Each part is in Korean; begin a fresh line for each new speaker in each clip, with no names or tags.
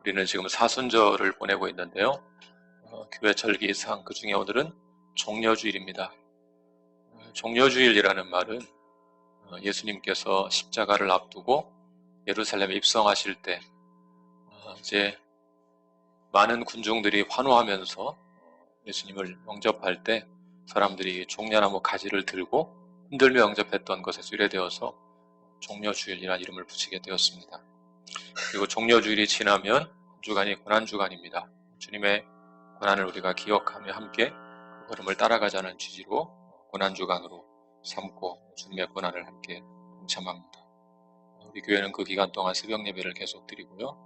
우리는 지금 사순절을 보내고 있는데요. 교회 절기상 그 중에 오늘은 종려주일입니다. 종려주일이라는 말은 예수님께서 십자가를 앞두고 예루살렘에 입성하실 때 이제 많은 군중들이 환호하면서 예수님을 영접할 때 사람들이 종려나무 가지를 들고 흔들며 영접했던 것에서 유래되어서 종려주일이라는 이름을 붙이게 되었습니다. 그리고 종려주일이 지나면 주간이 고난주간입니다. 주님의 고난을 우리가 기억하며 함께 그 걸음을 따라가자는 취지로 고난주간으로 삼고 주님의 고난을 함께 동참합니다. 우리 교회는 그 기간 동안 새벽 예배를 계속 드리고요.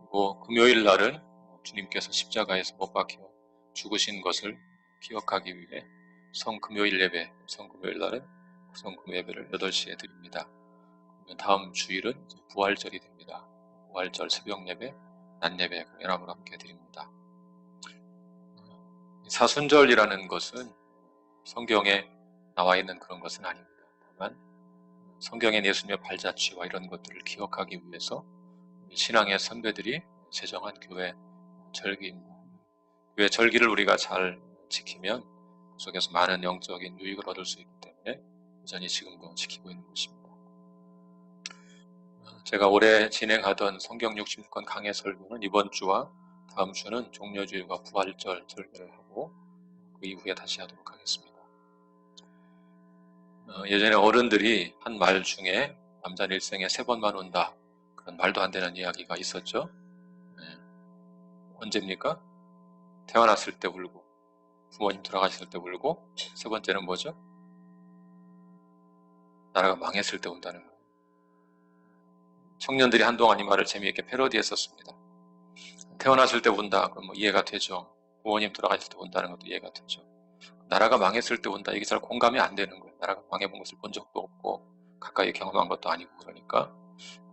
그리고 금요일 날은 주님께서 십자가에서 못 박혀 죽으신 것을 기억하기 위해 성금요일 예배, 성금요일 날은 성금 예배를 8시에 드립니다. 다음 주일은 부활절이 됩니다. 부활절 새벽 예배, 낮 예배 연합으로 함께 드립니다. 사순절이라는 것은 성경에 나와 있는 그런 것은 아닙니다. 다만 성경의 예수님의 발자취와 이런 것들을 기억하기 위해서 신앙의 선배들이 제정한 교회 절기입니다. 교회 절기를 우리가 잘 지키면 그 속에서 많은 영적인 유익을 얻을 수 있기 때문에 여전히 지금도 지키고 있는 것입니다. 제가 올해 진행하던 성경 66권 강해 설교는 이번 주와 다음 주는 종려주일과 부활절 설교를 하고 그 이후에 다시 하도록 하겠습니다. 예전에 어른들이 한 말 중에 남자는 일생에 3번만 운다, 그런 말도 안 되는 이야기가 있었죠. 언제입니까? 태어났을 때 울고, 부모님 돌아가셨을 때 울고, 3번째는 뭐죠? 나라가 망했을 때 운다는 거예요. 청년들이 한동안 이 말을 재미있게 패러디했었습니다. 태어났을 때 운다, 그럼 뭐 이해가 되죠. 부모님 돌아가셨을 때 운다는 것도 이해가 되죠. 나라가 망했을 때 운다, 이게 잘 공감이 안 되는 거예요. 나라가 망해본 것을 본 적도 없고 가까이 경험한 것도 아니고 그러니까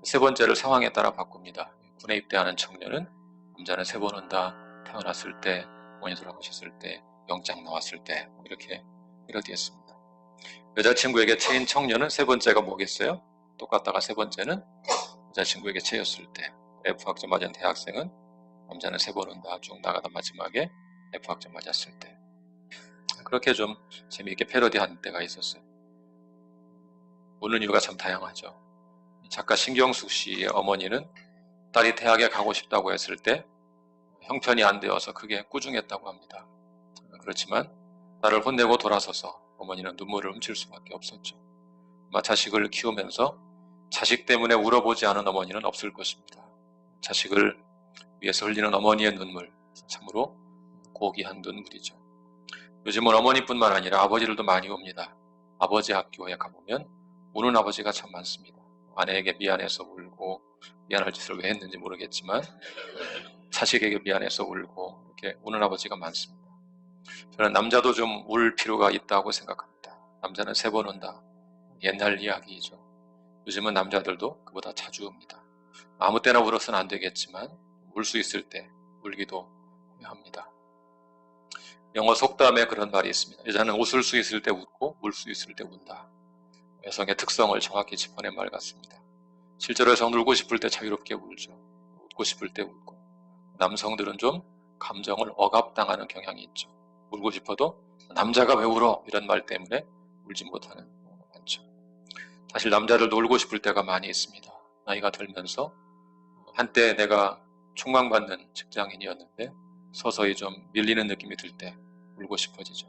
3번째를 상황에 따라 바꿉니다. 군에 입대하는 청년은 남자는 3번 운다, 태어났을 때, 부모님 돌아가셨을 때, 영장 나왔을 때, 이렇게 패러디했습니다. 여자친구에게 채인 청년은 3번째가 뭐겠어요? 똑같다가 3번째는 여자친구에게 채였을 때, F학점 맞은 대학생은 남자는 3번 운다, 쭉 나가다 마지막에 F학점 맞았을 때. 그렇게 좀 재미있게 패러디한 때가 있었어요. 우는 이유가 참 다양하죠. 작가 신경숙 씨의 어머니는 딸이 대학에 가고 싶다고 했을 때 형편이 안 되어서 크게 꾸중했다고 합니다. 그렇지만 딸을 혼내고 돌아서서 어머니는 눈물을 훔칠 수밖에 없었죠. 아마 자식을 키우면서 자식 때문에 울어보지 않은 어머니는 없을 것입니다. 자식을 위해서 흘리는 어머니의 눈물, 참으로 고귀한 눈물이죠. 요즘은 어머니뿐만 아니라 아버지들도 많이 옵니다. 아버지 학교에 가보면 우는 아버지가 참 많습니다. 아내에게 미안해서 울고, 미안할 짓을 왜 했는지 모르겠지만 자식에게 미안해서 울고 이렇게 우는 아버지가 많습니다. 저는 남자도 좀 울 필요가 있다고 생각합니다. 남자는 3번 운다, 옛날 이야기이죠. 요즘은 남자들도 그보다 자주 웁니다. 아무 때나 울어서는 안 되겠지만 울 수 있을 때 울기도 합니다. 영어 속담에 그런 말이 있습니다. 여자는 웃을 수 있을 때 웃고 울 수 있을 때 운다. 여성의 특성을 정확히 짚어낸 말 같습니다. 실제로 여성은 울고 싶을 때 자유롭게 울죠. 웃고 싶을 때 웃고. 남성들은 좀 감정을 억압당하는 경향이 있죠. 울고 싶어도 남자가 왜 울어? 이런 말 때문에 울지 못하는 경우가 많죠. 사실 남자들도 울고 싶을 때가 많이 있습니다. 나이가 들면서 한때 내가 촉망받는 직장인이었는데 서서히 좀 밀리는 느낌이 들 때 울고 싶어지죠.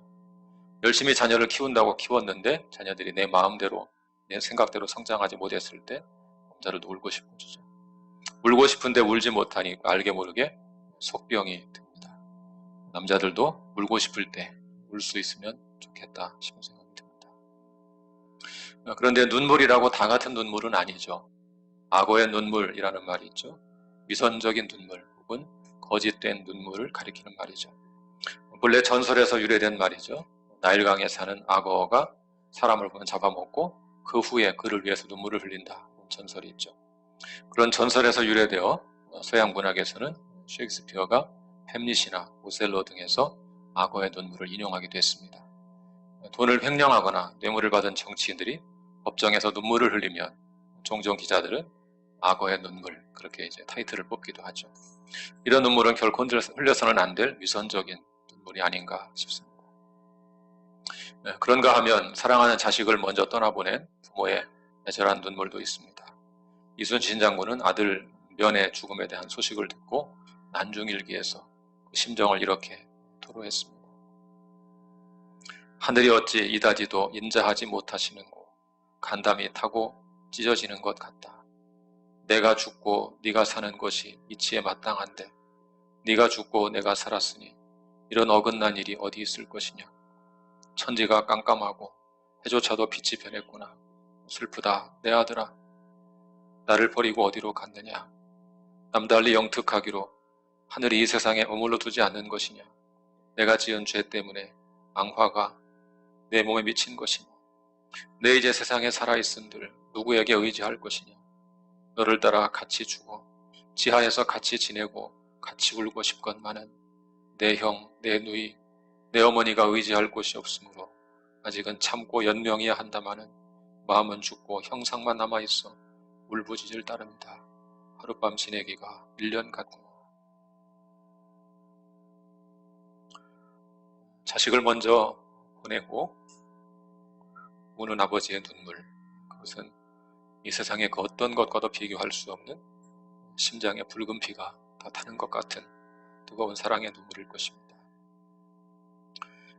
열심히 자녀를 키운다고 키웠는데 자녀들이 내 마음대로, 내 생각대로 성장하지 못했을 때 남자들도 울고 싶어지죠. 울고 싶은데 울지 못하니까 알게 모르게 속병이 듭니다. 남자들도 울고 싶을 때 울 수 있으면 좋겠다 싶은 생각이 듭니다. 그런데 눈물이라고 다 같은 눈물은 아니죠. 악어의 눈물이라는 말이 있죠. 위선적인 눈물 혹은 거짓된 눈물을 가리키는 말이죠. 본래 전설에서 유래된 말이죠. 나일강에 사는 악어가 사람을 보면 잡아먹고 그 후에 그를 위해서 눈물을 흘린다. 전설이 있죠. 그런 전설에서 유래되어 서양 문학에서는 셰익스피어가 햄릿이나 오셀로 등에서 악어의 눈물을 인용하기도 했습니다. 돈을 횡령하거나 뇌물을 받은 정치인들이 법정에서 눈물을 흘리면 종종 기자들은 악어의 눈물, 그렇게 이제 타이틀을 뽑기도 하죠. 이런 눈물은 결코 흘려서는 안 될 위선적인 눈물이 아닌가 싶습니다. 그런가 하면 사랑하는 자식을 먼저 떠나보낸 부모의 애절한 눈물도 있습니다. 이순신 장군은 아들 면의 죽음에 대한 소식을 듣고 난중일기에서 그 심정을 이렇게 토로했습니다. 하늘이 어찌 이다지도 인자하지 못하시는고 간담이 타고 찢어지는 것 같다. 내가 죽고 네가 사는 것이 이치에 마땅한데 네가 죽고 내가 살았으니 이런 어긋난 일이 어디 있을 것이냐. 천지가 깜깜하고 해조차도 빛이 변했구나. 슬프다 내 아들아. 나를 버리고 어디로 갔느냐. 남달리 영특하기로 하늘이 이 세상에 머물러 두지 않는 것이냐. 내가 지은 죄 때문에 앙화가 내 몸에 미친 것이냐. 내 이제 세상에 살아있은들 누구에게 의지할 것이냐. 너를 따라 같이 죽어 지하에서 같이 지내고 같이 울고 싶건만은 내 형, 내 누이, 내 어머니가 의지할 곳이 없으므로 아직은 참고 연명해야 한다마는 마음은 죽고 형상만 남아있어 울부짖을 따름이다. 하룻밤 지내기가 1년 같구나. 자식을 먼저 보내고 우는 아버지의 눈물, 그것은 이 세상의 그 어떤 것과도 비교할 수 없는 심장에 붉은 피가 다 타는 것 같은 뜨거운 사랑의 눈물일 것입니다.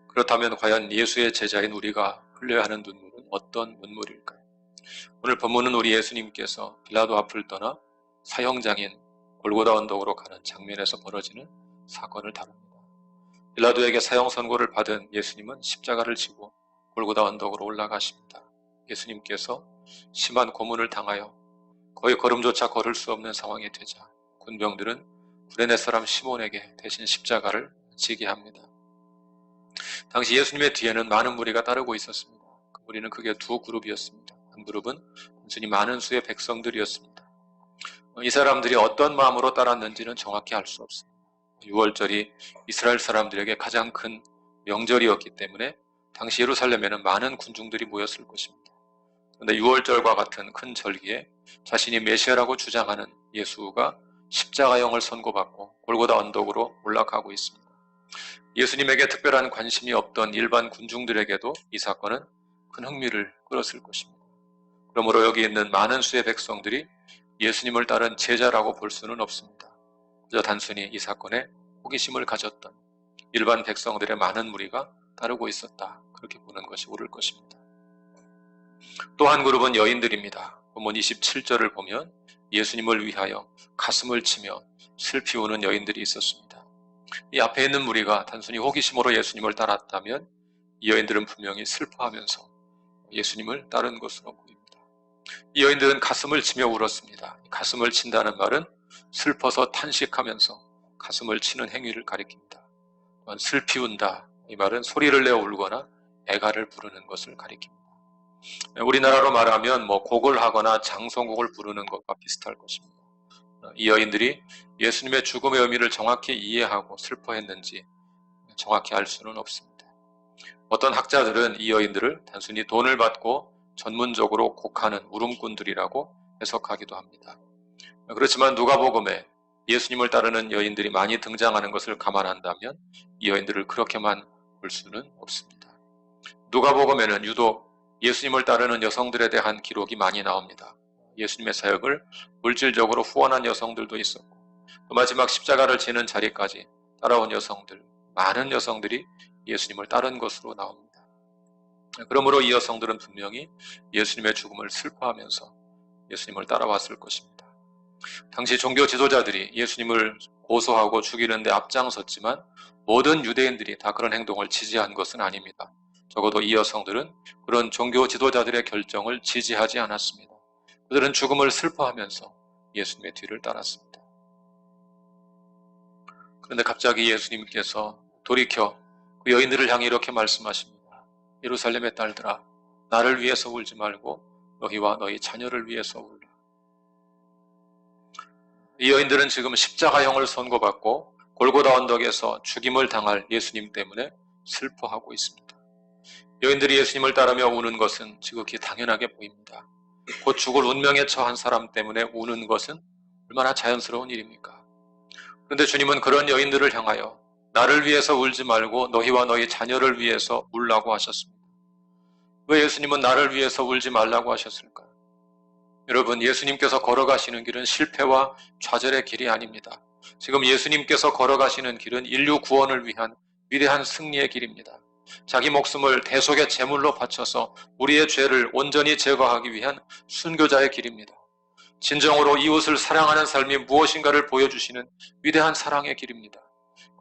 그렇다면 과연 예수의 제자인 우리가 흘려야 하는 눈물은 어떤 눈물일까요? 오늘 본문은 우리 예수님께서 빌라도 앞을 떠나 사형장인 골고다 언덕으로 가는 장면에서 벌어지는 사건을 다룹니다. 빌라도에게 사형 선고를 받은 예수님은 십자가를 지고 골고다 언덕으로 올라가십니다. 예수님께서 심한 고문을 당하여 거의 걸음조차 걸을 수 없는 상황이 되자 군병들은 구레네 사람 시몬에게 대신 십자가를 지게 합니다. 당시 예수님의 뒤에는 많은 무리가 따르고 있었습니다. 그 무리는 크게 두 그룹이었습니다. 한 그룹은 단순히 많은 수의 백성들이었습니다. 이 사람들이 어떤 마음으로 따랐는지는 정확히 알 수 없습니다. 6월절이 이스라엘 사람들에게 가장 큰 명절이었기 때문에 당시 예루살렘에는 많은 군중들이 모였을 것입니다. 그런데 6월절과 같은 큰 절기에 자신이 메시아라고 주장하는 예수가 십자가형을 선고받고 골고다 언덕으로 올라가고 있습니다. 예수님에게 특별한 관심이 없던 일반 군중들에게도 이 사건은 큰 흥미를 끌었을 것입니다. 그러므로 여기 있는 많은 수의 백성들이 예수님을 따른 제자라고 볼 수는 없습니다. 그저 단순히 이 사건에 호기심을 가졌던 일반 백성들의 많은 무리가 따르고 있었다. 그렇게 보는 것이 옳을 것입니다. 또 한 그룹은 여인들입니다. 본문 27절을 보면 예수님을 위하여 가슴을 치며 슬피 우는 여인들이 있었습니다. 이 앞에 있는 무리가 단순히 호기심으로 예수님을 따랐다면 이 여인들은 분명히 슬퍼하면서 예수님을 따른 것으로 보입니다. 이 여인들은 가슴을 치며 울었습니다. 가슴을 친다는 말은 슬퍼서 탄식하면서 가슴을 치는 행위를 가리킵니다. 또한 슬피 운다, 이 말은 소리를 내어 울거나 애가를 부르는 것을 가리킵니다. 우리나라로 말하면 곡을 하거나 장송곡을 부르는 것과 비슷할 것입니다. 이 여인들이 예수님의 죽음의 의미를 정확히 이해하고 슬퍼했는지 정확히 알 수는 없습니다. 어떤 학자들은 이 여인들을 단순히 돈을 받고 전문적으로 곡하는 울음꾼들이라고 해석하기도 합니다. 그렇지만 누가복음에 예수님을 따르는 여인들이 많이 등장하는 것을 감안한다면 이 여인들을 그렇게만 볼 수는 없습니다. 누가복음에는 유독 예수님을 따르는 여성들에 대한 기록이 많이 나옵니다. 예수님의 사역을 물질적으로 후원한 여성들도 있었고 또 마지막 십자가를 지는 자리까지 따라온 여성들, 많은 여성들이 예수님을 따른 것으로 나옵니다. 그러므로 이 여성들은 분명히 예수님의 죽음을 슬퍼하면서 예수님을 따라왔을 것입니다. 당시 종교 지도자들이 예수님을 고소하고 죽이는 데 앞장섰지만 모든 유대인들이 다 그런 행동을 지지한 것은 아닙니다. 적어도 이 여성들은 그런 종교 지도자들의 결정을 지지하지 않았습니다. 그들은 죽음을 슬퍼하면서 예수님의 뒤를 따랐습니다. 그런데 갑자기 예수님께서 돌이켜 그 여인들을 향해 이렇게 말씀하십니다. 예루살렘의 딸들아, 나를 위해서 울지 말고 너희와 너희 자녀를 위해서 울라. 이 여인들은 지금 십자가형을 선고받고 골고다 언덕에서 죽임을 당할 예수님 때문에 슬퍼하고 있습니다. 여인들이 예수님을 따르며 우는 것은 지극히 당연하게 보입니다. 곧 죽을 운명에 처한 사람 때문에 우는 것은 얼마나 자연스러운 일입니까? 그런데 주님은 그런 여인들을 향하여 나를 위해서 울지 말고 너희와 너희 자녀를 위해서 울라고 하셨습니다. 왜 예수님은 나를 위해서 울지 말라고 하셨을까요? 여러분, 예수님께서 걸어가시는 길은 실패와 좌절의 길이 아닙니다. 지금 예수님께서 걸어가시는 길은 인류 구원을 위한 위대한 승리의 길입니다. 자기 목숨을 대속의 제물로 바쳐서 우리의 죄를 온전히 제거하기 위한 순교자의 길입니다. 진정으로 이웃을 사랑하는 삶이 무엇인가를 보여주시는 위대한 사랑의 길입니다.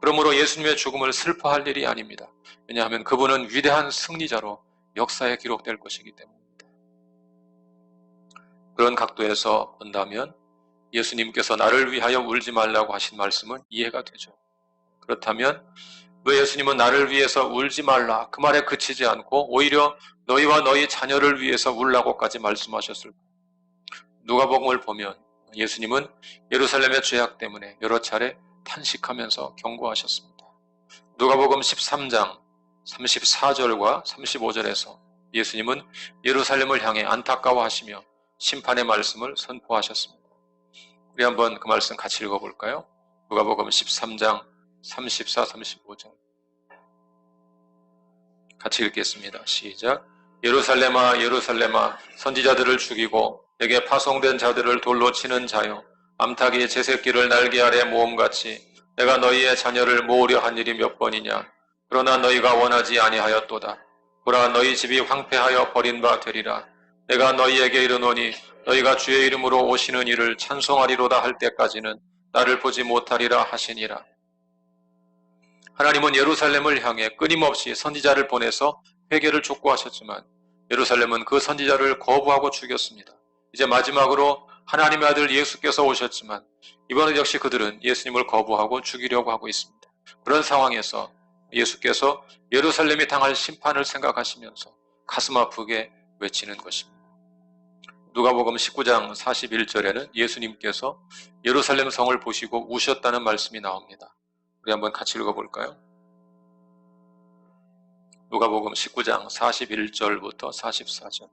그러므로 예수님의 죽음을 슬퍼할 일이 아닙니다. 왜냐하면 그분은 위대한 승리자로 역사에 기록될 것이기 때문입니다. 그런 각도에서 본다면 예수님께서 나를 위하여 울지 말라고 하신 말씀은 이해가 되죠. 그렇다면 왜 예수님은 나를 위해서 울지 말라 그 말에 그치지 않고 오히려 너희와 너희 자녀를 위해서 울라고까지 말씀하셨을까요? 누가복음을 보면 예수님은 예루살렘의 죄악 때문에 여러 차례 탄식하면서 경고하셨습니다. 누가복음 13장 34절과 35절에서 예수님은 예루살렘을 향해 안타까워하시며 심판의 말씀을 선포하셨습니다. 우리 한번 그 말씀 같이 읽어볼까요? 누가복음 13장 34, 35절 같이 읽겠습니다. 시작. 예루살렘아 예루살렘아 선지자들을 죽이고 내게 파송된 자들을 돌로 치는 자여 암탉이 제 새끼를 날개 아래 모음같이 내가 너희의 자녀를 모으려 한 일이 몇 번이냐. 그러나 너희가 원하지 아니하였도다. 보라 너희 집이 황폐하여 버린 바 되리라. 내가 너희에게 이르노니 너희가 주의 이름으로 오시는 이를 찬송하리로다 할 때까지는 나를 보지 못하리라 하시니라. 하나님은 예루살렘을 향해 끊임없이 선지자를 보내서 회개를 촉구하셨지만 예루살렘은 그 선지자를 거부하고 죽였습니다. 이제 마지막으로 하나님의 아들 예수께서 오셨지만 이번에 역시 그들은 예수님을 거부하고 죽이려고 하고 있습니다. 그런 상황에서 예수께서 예루살렘이 당할 심판을 생각하시면서 가슴 아프게 외치는 것입니다. 누가복음 19장 41절에는 예수님께서 예루살렘 성을 보시고 우셨다는 말씀이 나옵니다. 우리 한번 같이 읽어볼까요? 누가복음 19장 41절부터 44절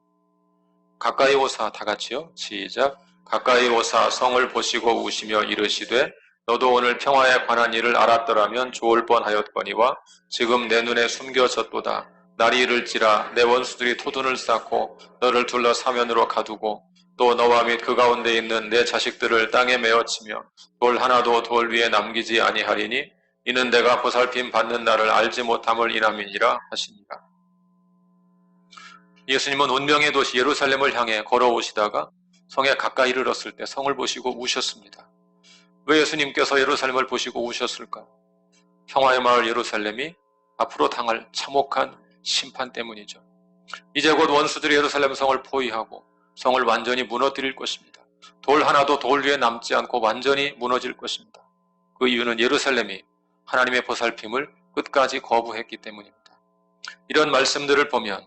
가까이 오사 다 같이요. 시작. 가까이 오사 성을 보시고 우시며 이르시되 너도 오늘 평화에 관한 일을 알았더라면 좋을 뻔하였거니와 지금 내 눈에 숨겨졌도다. 날이 이를지라 내 원수들이 토둔을 쌓고 너를 둘러 사면으로 가두고 또 너와 및 그 가운데 있는 내 자식들을 땅에 메어치며 돌 하나도 돌 위에 남기지 아니하리니 이는 내가 보살핌 받는 날을 알지 못함을 인함이니라 하시니라. 예수님은 운명의 도시 예루살렘을 향해 걸어오시다가 성에 가까이 이르렀을 때 성을 보시고 우셨습니다. 왜 예수님께서 예루살렘을 보시고 우셨을까요? 평화의 마을 예루살렘이 앞으로 당할 참혹한 심판 때문이죠. 이제 곧 원수들이 예루살렘 성을 포위하고 성을 완전히 무너뜨릴 것입니다. 돌 하나도 돌 위에 남지 않고 완전히 무너질 것입니다. 그 이유는 예루살렘이 하나님의 보살핌을 끝까지 거부했기 때문입니다. 이런 말씀들을 보면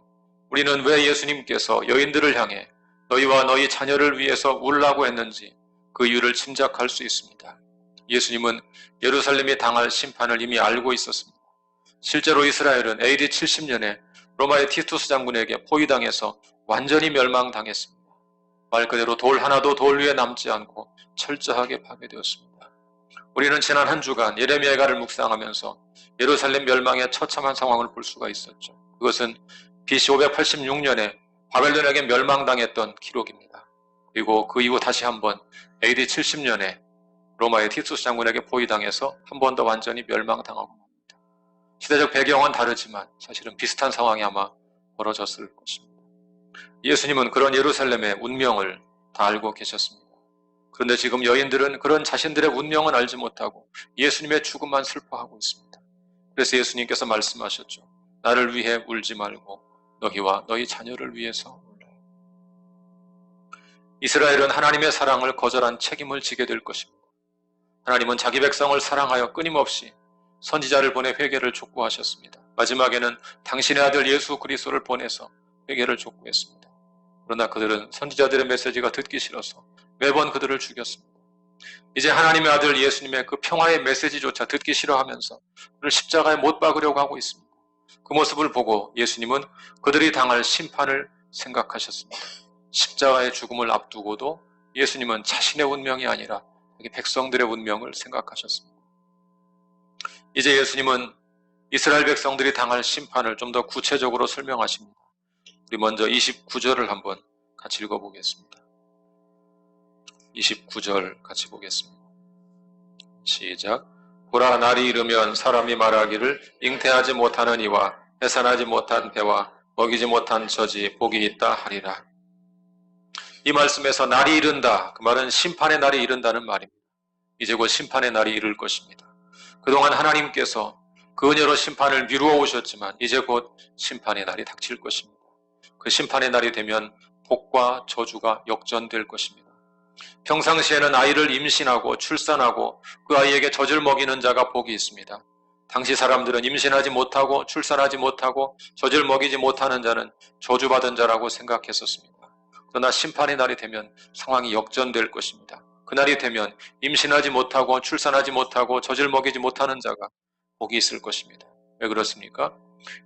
우리는 왜 예수님께서 여인들을 향해 너희와 너희 자녀를 위해서 울라고 했는지 그 이유를 짐작할 수 있습니다. 예수님은 예루살렘이 당할 심판을 이미 알고 있었습니다. 실제로 이스라엘은 AD 70년에 로마의 티투스 장군에게 포위당해서 완전히 멸망당했습니다. 말 그대로 돌 하나도 돌 위에 남지 않고 철저하게 파괴되었습니다. 우리는 지난 한 주간 예레미야가를 묵상하면서 예루살렘 멸망의 처참한 상황을 볼 수가 있었죠. 그것은 BC 586년에 바벨론에게 멸망당했던 기록입니다. 그리고 그 이후 다시 한번 AD 70년에 로마의 티투스 장군에게 포위당해서 한 번 더 완전히 멸망당하고 맙니다. 시대적 배경은 다르지만 사실은 비슷한 상황이 아마 벌어졌을 것입니다. 예수님은 그런 예루살렘의 운명을 다 알고 계셨습니다. 그런데 지금 여인들은 그런 자신들의 운명은 알지 못하고 예수님의 죽음만 슬퍼하고 있습니다. 그래서 예수님께서 말씀하셨죠. 나를 위해 울지 말고 너희와 너희 자녀를 위해서 울라. 이스라엘은 하나님의 사랑을 거절한 책임을 지게 될 것입니다. 하나님은 자기 백성을 사랑하여 끊임없이 선지자를 보내 회개를 촉구하셨습니다. 마지막에는 당신의 아들 예수 그리스도를 보내서 회개를 촉구했습니다. 그러나 그들은 선지자들의 메시지가 듣기 싫어서 매번 그들을 죽였습니다. 이제 하나님의 아들 예수님의 그 평화의 메시지조차 듣기 싫어하면서 그를 십자가에 못 박으려고 하고 있습니다. 그 모습을 보고 예수님은 그들이 당할 심판을 생각하셨습니다. 십자가의 죽음을 앞두고도 예수님은 자신의 운명이 아니라 백성들의 운명을 생각하셨습니다. 이제 예수님은 이스라엘 백성들이 당할 심판을 좀 더 구체적으로 설명하십니다. 우리 먼저 29절을 한번 같이 읽어보겠습니다. 29절 같이 보겠습니다. 시작. 보라, 날이 이르면 사람이 말하기를 잉태하지 못하는 이와 해산하지 못한 배와 먹이지 못한 젖이 복이 있다 하리라. 이 말씀에서 날이 이른다, 그 말은 심판의 날이 이른다는 말입니다. 이제 곧 심판의 날이 이를 것입니다. 그동안 하나님께서 그 은혜로 심판을 미루어 오셨지만 이제 곧 심판의 날이 닥칠 것입니다. 그 심판의 날이 되면 복과 저주가 역전될 것입니다. 평상시에는 아이를 임신하고 출산하고 그 아이에게 젖을 먹이는 자가 복이 있습니다. 당시 사람들은 임신하지 못하고 출산하지 못하고 젖을 먹이지 못하는 자는 저주받은 자라고 생각했었습니다. 그러나 심판의 날이 되면 상황이 역전될 것입니다. 그날이 되면 임신하지 못하고 출산하지 못하고 젖을 먹이지 못하는 자가 복이 있을 것입니다. 왜 그렇습니까?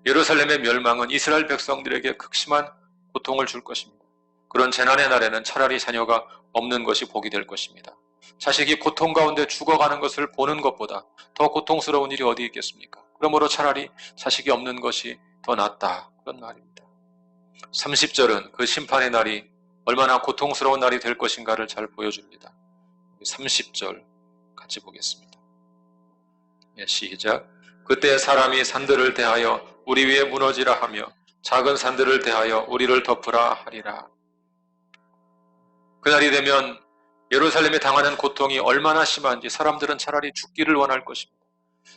예루살렘의 멸망은 이스라엘 백성들에게 극심한 고통을 줄 것입니다. 그런 재난의 날에는 차라리 자녀가 없는 것이 복이 될 것입니다. 자식이 고통 가운데 죽어가는 것을 보는 것보다 더 고통스러운 일이 어디 있겠습니까? 그러므로 차라리 자식이 없는 것이 더 낫다, 그런 말입니다. 30절은 그 심판의 날이 얼마나 고통스러운 날이 될 것인가를 잘 보여줍니다. 30절 같이 보겠습니다. 시작. 그때 사람이 산들을 대하여 우리 위에 무너지라 하며 작은 산들을 대하여 우리를 덮으라 하리라. 그날이 되면 예루살렘이 당하는 고통이 얼마나 심한지 사람들은 차라리 죽기를 원할 것입니다.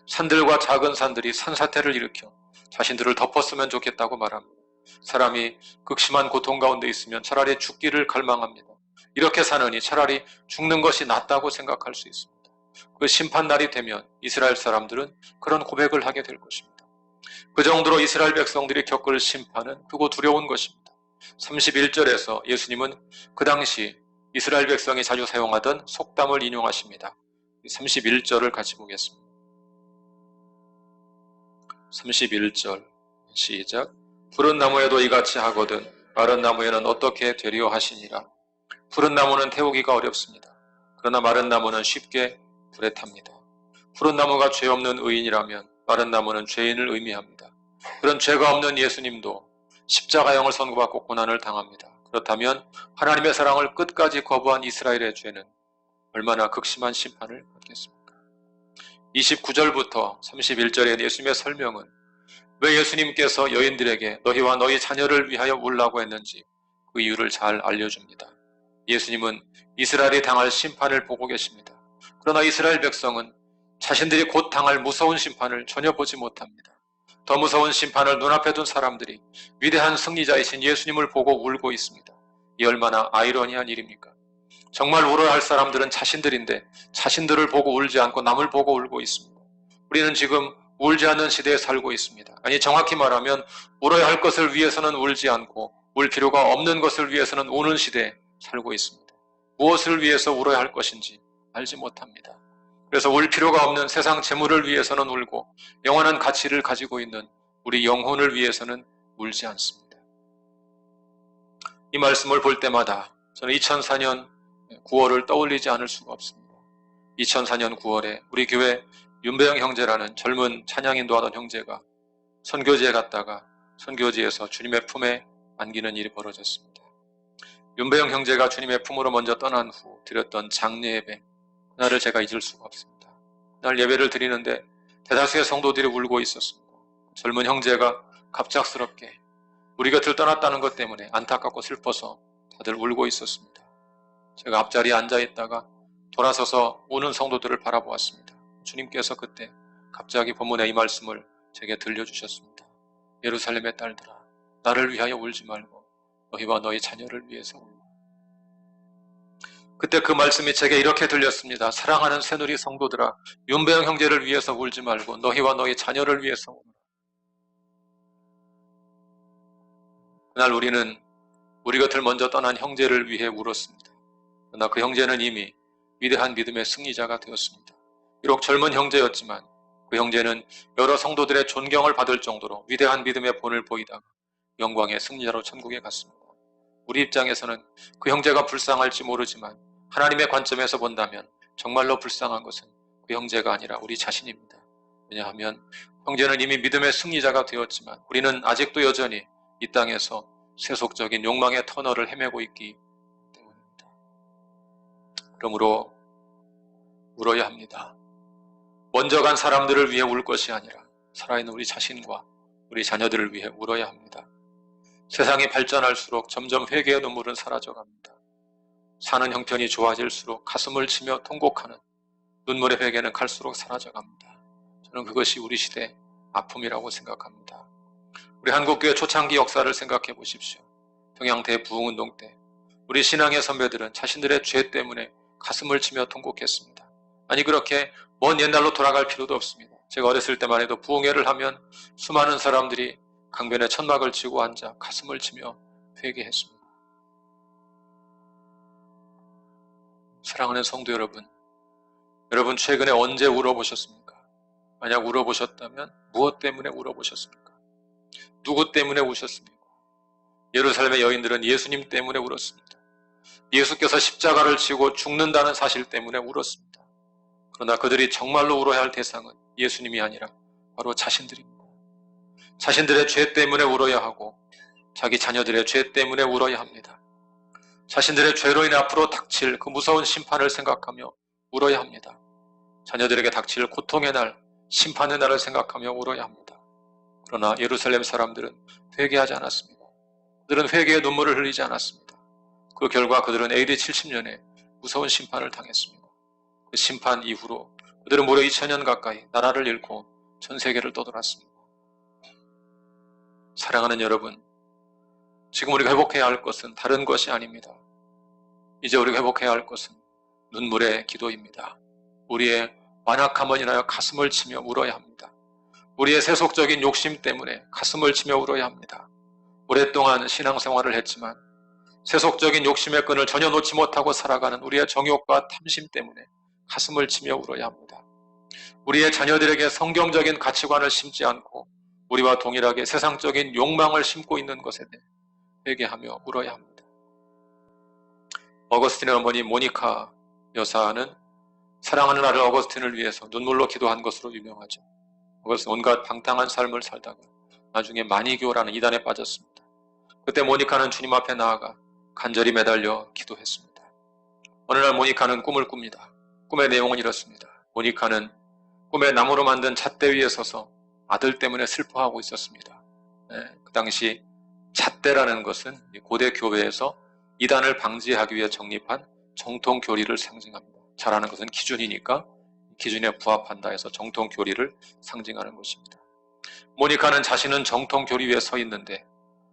산들과 작은 산들이 산사태를 일으켜 자신들을 덮었으면 좋겠다고 말합니다. 사람이 극심한 고통 가운데 있으면 차라리 죽기를 갈망합니다. 이렇게 사느니 차라리 죽는 것이 낫다고 생각할 수 있습니다. 그 심판날이 되면 이스라엘 사람들은 그런 고백을 하게 될 것입니다. 그 정도로 이스라엘 백성들이 겪을 심판은 크고 두려운 것입니다. 31절에서 예수님은 그 당시 이스라엘 백성이 자주 사용하던 속담을 인용하십니다. 31절을 같이 보겠습니다. 31절 시작. 푸른 나무에도 이같이 하거든 마른 나무에는 어떻게 되려 하시니라. 푸른 나무는 태우기가 어렵습니다. 그러나 마른 나무는 쉽게 불에 탑니다. 푸른 나무가 죄 없는 의인이라면 마른 나무는 죄인을 의미합니다. 그런 죄가 없는 예수님도 십자가형을 선고받고 고난을 당합니다. 그렇다면 하나님의 사랑을 끝까지 거부한 이스라엘의 죄는 얼마나 극심한 심판을 받겠습니까? 29절부터 31절의 예수님의 설명은 왜 예수님께서 여인들에게 너희와 너희 자녀를 위하여 울라고 했는지 그 이유를 잘 알려줍니다. 예수님은 이스라엘이 당할 심판을 보고 계십니다. 그러나 이스라엘 백성은 자신들이 곧 당할 무서운 심판을 전혀 보지 못합니다. 더 무서운 심판을 눈앞에 둔 사람들이 위대한 승리자이신 예수님을 보고 울고 있습니다. 이 얼마나 아이러니한 일입니까? 정말 울어야 할 사람들은 자신들인데 자신들을 보고 울지 않고 남을 보고 울고 있습니다. 우리는 지금 울지 않는 시대에 살고 있습니다. 아니, 정확히 말하면 울어야 할 것을 위해서는 울지 않고 울 필요가 없는 것을 위해서는 우는 시대에 살고 있습니다. 무엇을 위해서 울어야 할 것인지 알지 못합니다. 그래서 울 필요가 없는 세상 재물을 위해서는 울고 영원한 가치를 가지고 있는 우리 영혼을 위해서는 울지 않습니다. 이 말씀을 볼 때마다 저는 2004년 9월을 떠올리지 않을 수가 없습니다. 2004년 9월에 우리 교회 윤배영 형제라는 젊은 찬양 인도하던 형제가 선교지에 갔다가 선교지에서 주님의 품에 안기는 일이 벌어졌습니다. 윤배영 형제가 주님의 품으로 먼저 떠난 후 드렸던 장례 예배, 그날을 제가 잊을 수가 없습니다. 그날 예배를 드리는데 대다수의 성도들이 울고 있었습니다. 젊은 형제가 갑작스럽게 우리 곁을 떠났다는 것 때문에 안타깝고 슬퍼서 다들 울고 있었습니다. 제가 앞자리에 앉아있다가 돌아서서 우는 성도들을 바라보았습니다. 주님께서 그때 갑자기 본문의 이 말씀을 제게 들려주셨습니다. 예루살렘의 딸들아, 나를 위하여 울지 말고 너희와 너희 자녀를 위해서 울라. 그때 그 말씀이 제게 이렇게 들렸습니다. 사랑하는 새누리 성도들아, 윤배영 형제를 위해서 울지 말고 너희와 너희 자녀를 위해서 울라. 그날 우리는 우리 곁을 먼저 떠난 형제를 위해 울었습니다. 그러나 그 형제는 이미 위대한 믿음의 승리자가 되었습니다. 비록 젊은 형제였지만 그 형제는 여러 성도들의 존경을 받을 정도로 위대한 믿음의 본을 보이다가 영광의 승리자로 천국에 갔습니다. 우리 입장에서는 그 형제가 불쌍할지 모르지만 하나님의 관점에서 본다면 정말로 불쌍한 것은 그 형제가 아니라 우리 자신입니다. 왜냐하면 형제는 이미 믿음의 승리자가 되었지만 우리는 아직도 여전히 이 땅에서 세속적인 욕망의 터널을 헤매고 있기 때문입니다. 그러므로 울어야 합니다. 먼저 간 사람들을 위해 울 것이 아니라 살아있는 우리 자신과 우리 자녀들을 위해 울어야 합니다. 세상이 발전할수록 점점 회개의 눈물은 사라져갑니다. 사는 형편이 좋아질수록 가슴을 치며 통곡하는 눈물의 회개는 갈수록 사라져갑니다. 저는 그것이 우리 시대의 아픔이라고 생각합니다. 우리 한국교회 초창기 역사를 생각해 보십시오. 평양대 부흥운동 때 우리 신앙의 선배들은 자신들의 죄 때문에 가슴을 치며 통곡했습니다. 아니 그렇게 먼 옛날로 돌아갈 필요도 없습니다. 제가 어렸을 때만 해도 부흥회를 하면 수많은 사람들이 강변에 천막을 치고 앉아 가슴을 치며 회개했습니다. 사랑하는 성도 여러분, 여러분 최근에 언제 울어보셨습니까? 만약 울어보셨다면 무엇 때문에 울어보셨습니까? 누구 때문에 우셨습니까? 예루살렘의 여인들은 예수님 때문에 울었습니다. 예수께서 십자가를 지고 죽는다는 사실 때문에 울었습니다. 그러나 그들이 정말로 울어야 할 대상은 예수님이 아니라 바로 자신들입니다. 자신들의 죄 때문에 울어야 하고 자기 자녀들의 죄 때문에 울어야 합니다. 자신들의 죄로 인해 앞으로 닥칠 그 무서운 심판을 생각하며 울어야 합니다. 자녀들에게 닥칠 고통의 날, 심판의 날을 생각하며 울어야 합니다. 그러나 예루살렘 사람들은 회개하지 않았습니다. 그들은 회개의 눈물을 흘리지 않았습니다. 그 결과 그들은 AD 70년에 무서운 심판을 당했습니다. 그 심판 이후로 그들은 무려 2000년 가까이 나라를 잃고 전 세계를 떠돌았습니다. 사랑하는 여러분, 지금 우리가 회복해야 할 것은 다른 것이 아닙니다. 이제 우리가 회복해야 할 것은 눈물의 기도입니다. 우리의 완악함을 인하여 가슴을 치며 울어야 합니다. 우리의 세속적인 욕심 때문에 가슴을 치며 울어야 합니다. 오랫동안 신앙생활을 했지만 세속적인 욕심의 끈을 전혀 놓지 못하고 살아가는 우리의 정욕과 탐심 때문에 가슴을 치며 울어야 합니다. 우리의 자녀들에게 성경적인 가치관을 심지 않고 우리와 동일하게 세상적인 욕망을 심고 있는 것에 대해 회개하며 울어야 합니다. 어거스틴의 어머니 모니카 여사는 사랑하는 아들 어거스틴을 위해서 눈물로 기도한 것으로 유명하죠. 어거스틴 온갖 방탕한 삶을 살다가 나중에 마니교라는 이단에 빠졌습니다. 그때 모니카는 주님 앞에 나아가 간절히 매달려 기도했습니다. 어느 날 모니카는 꿈을 꿉니다. 꿈의 내용은 이렇습니다. 모니카는 꿈에 나무로 만든 잣대 위에 서서 아들 때문에 슬퍼하고 있었습니다. 그 당시 잣대라는 것은 고대 교회에서 이단을 방지하기 위해 정립한 정통 교리를 상징합니다. 잘하는 것은 기준이니까 기준에 부합한다 해서 정통 교리를 상징하는 것입니다. 모니카는 자신은 정통 교리 위에 서 있는데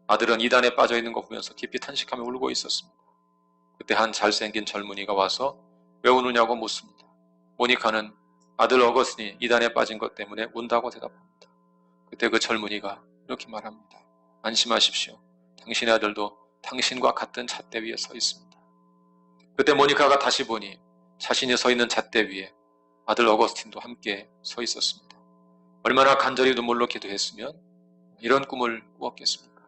아들은 이단에 빠져 있는 거 보면서 깊이 탄식하며 울고 있었습니다. 그때 한 잘생긴 젊은이가 와서 왜 우느냐고 묻습니다. 모니카는 아들 어거스틴이 이단에 빠진 것 때문에 운다고 대답합니다. 그때 그 젊은이가 이렇게 말합니다. 안심하십시오. 당신의 아들도 당신과 같은 잣대 위에 서 있습니다. 그때 모니카가 다시 보니 자신이 서 있는 잣대 위에 아들 어거스틴도 함께 서 있었습니다. 얼마나 간절히 눈물로 기도했으면 이런 꿈을 꾸었겠습니까?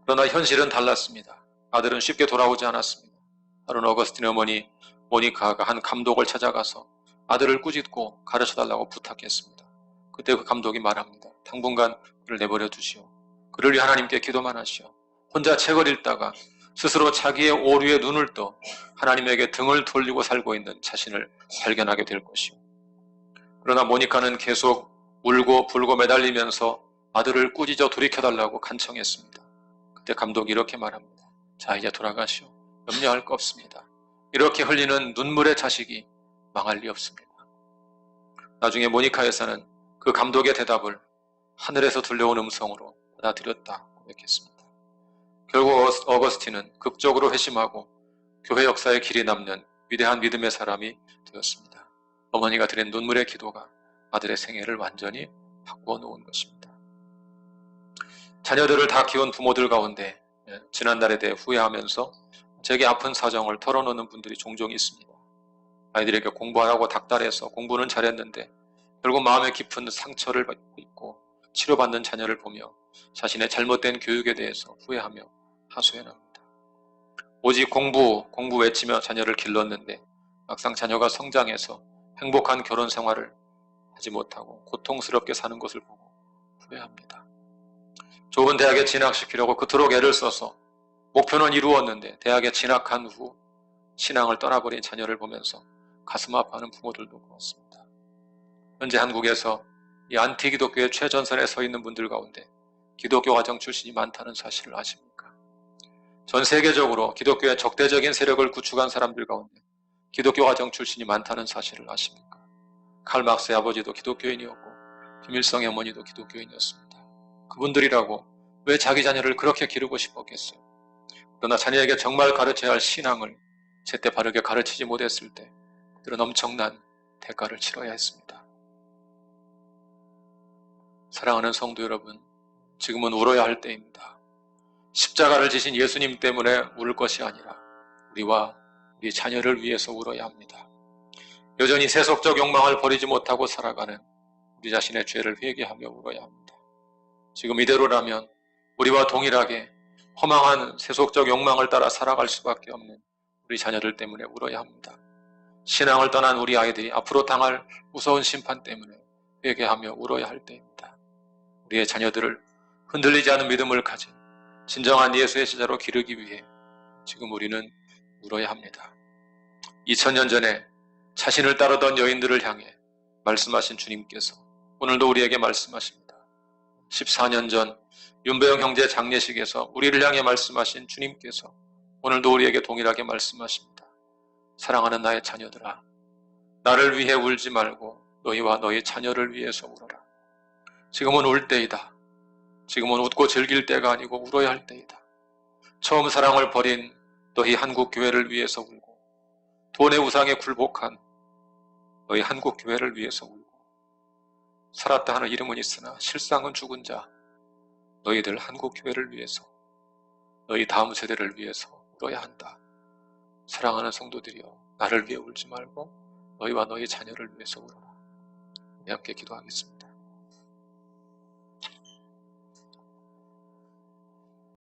그러나 현실은 달랐습니다. 아들은 쉽게 돌아오지 않았습니다. 하루는 어거스틴의 어머니 모니카가 한 감독을 찾아가서 아들을 꾸짖고 가르쳐달라고 부탁했습니다. 그때 그 감독이 말합니다. 당분간 그를 내버려 두시오. 그를 위해 하나님께 기도만 하시오. 혼자 책을 읽다가 스스로 자기의 오류에 눈을 떠 하나님에게 등을 돌리고 살고 있는 자신을 발견하게 될 것이오. 그러나 모니카는 계속 울고 불고 매달리면서 아들을 꾸짖어 돌이켜달라고 간청했습니다. 그때 감독이 이렇게 말합니다. 자, 이제 돌아가시오. 염려할 거 없습니다. 이렇게 흘리는 눈물의 자식이 망할 리 없습니다. 나중에 모니카 여사는 그 감독의 대답을 하늘에서 들려온 음성으로 받아들였다 고백했습니다. 결국 어거스틴은 극적으로 회심하고 교회 역사에 길이 남는 위대한 믿음의 사람이 되었습니다. 어머니가 드린 눈물의 기도가 아들의 생애를 완전히 바꾸어 놓은 것입니다. 자녀들을 다 키운 부모들 가운데 지난날에 대해 후회하면서 제게 아픈 사정을 털어놓는 분들이 종종 있습니다. 아이들에게 공부하라고 닥달해서 공부는 잘했는데 결국 마음에 깊은 상처를 받고 있고 치료받는 자녀를 보며 자신의 잘못된 교육에 대해서 후회하며 하소연합니다. 오직 공부 외치며 자녀를 길렀는데 막상 자녀가 성장해서 행복한 결혼 생활을 하지 못하고 고통스럽게 사는 것을 보고 후회합니다. 좋은 대학에 진학시키려고 그토록 애를 써서 목표는 이루었는데 대학에 진학한 후 신앙을 떠나버린 자녀를 보면서 가슴 아파하는 부모들도 보았습니다. 현재 한국에서 이 안티기독교의 최전선에 서 있는 분들 가운데 기독교 가정 출신이 많다는 사실을 아십니까? 전 세계적으로 기독교의 적대적인 세력을 구축한 사람들 가운데 기독교 가정 출신이 많다는 사실을 아십니까? 칼 막스의 아버지도 기독교인이었고 김일성의 어머니도 기독교인이었습니다. 그분들이라고 왜 자기 자녀를 그렇게 기르고 싶었겠어요? 그러나 자녀에게 정말 가르쳐야 할 신앙을 제때 바르게 가르치지 못했을 때 그들은 엄청난 대가를 치러야 했습니다. 사랑하는 성도 여러분, 지금은 울어야 할 때입니다. 십자가를 지신 예수님 때문에 울 것이 아니라 우리와 우리 자녀를 위해서 울어야 합니다. 여전히 세속적 욕망을 버리지 못하고 살아가는 우리 자신의 죄를 회개하며 울어야 합니다. 지금 이대로라면 우리와 동일하게 허망한 세속적 욕망을 따라 살아갈 수밖에 없는 우리 자녀들 때문에 울어야 합니다. 신앙을 떠난 우리 아이들이 앞으로 당할 무서운 심판 때문에 회개하며 울어야 할 때입니다. 우리의 자녀들을 흔들리지 않은 믿음을 가진 진정한 예수의 제자로 기르기 위해 지금 우리는 울어야 합니다. 2000년 전에 자신을 따르던 여인들을 향해 말씀하신 주님께서 오늘도 우리에게 말씀하십니다. 14년 전 윤배영 형제 장례식에서 우리를 향해 말씀하신 주님께서 오늘도 우리에게 동일하게 말씀하십니다. 사랑하는 나의 자녀들아, 나를 위해 울지 말고 너희와 너희 자녀를 위해서 울어라. 지금은 울 때이다. 지금은 웃고 즐길 때가 아니고 울어야 할 때이다. 처음 사랑을 버린 너희 한국 교회를 위해서 울고 돈의 우상에 굴복한 너희 한국 교회를 위해서 울고 살았다 하는 이름은 있으나 실상은 죽은 자 너희들 한국 교회를 위해서 너희 다음 세대를 위해서 울어야 한다. 사랑하는 성도들이여, 나를 위해 울지 말고 너희와 너희 자녀를 위해서 울어라. 우리 함께 기도하겠습니다.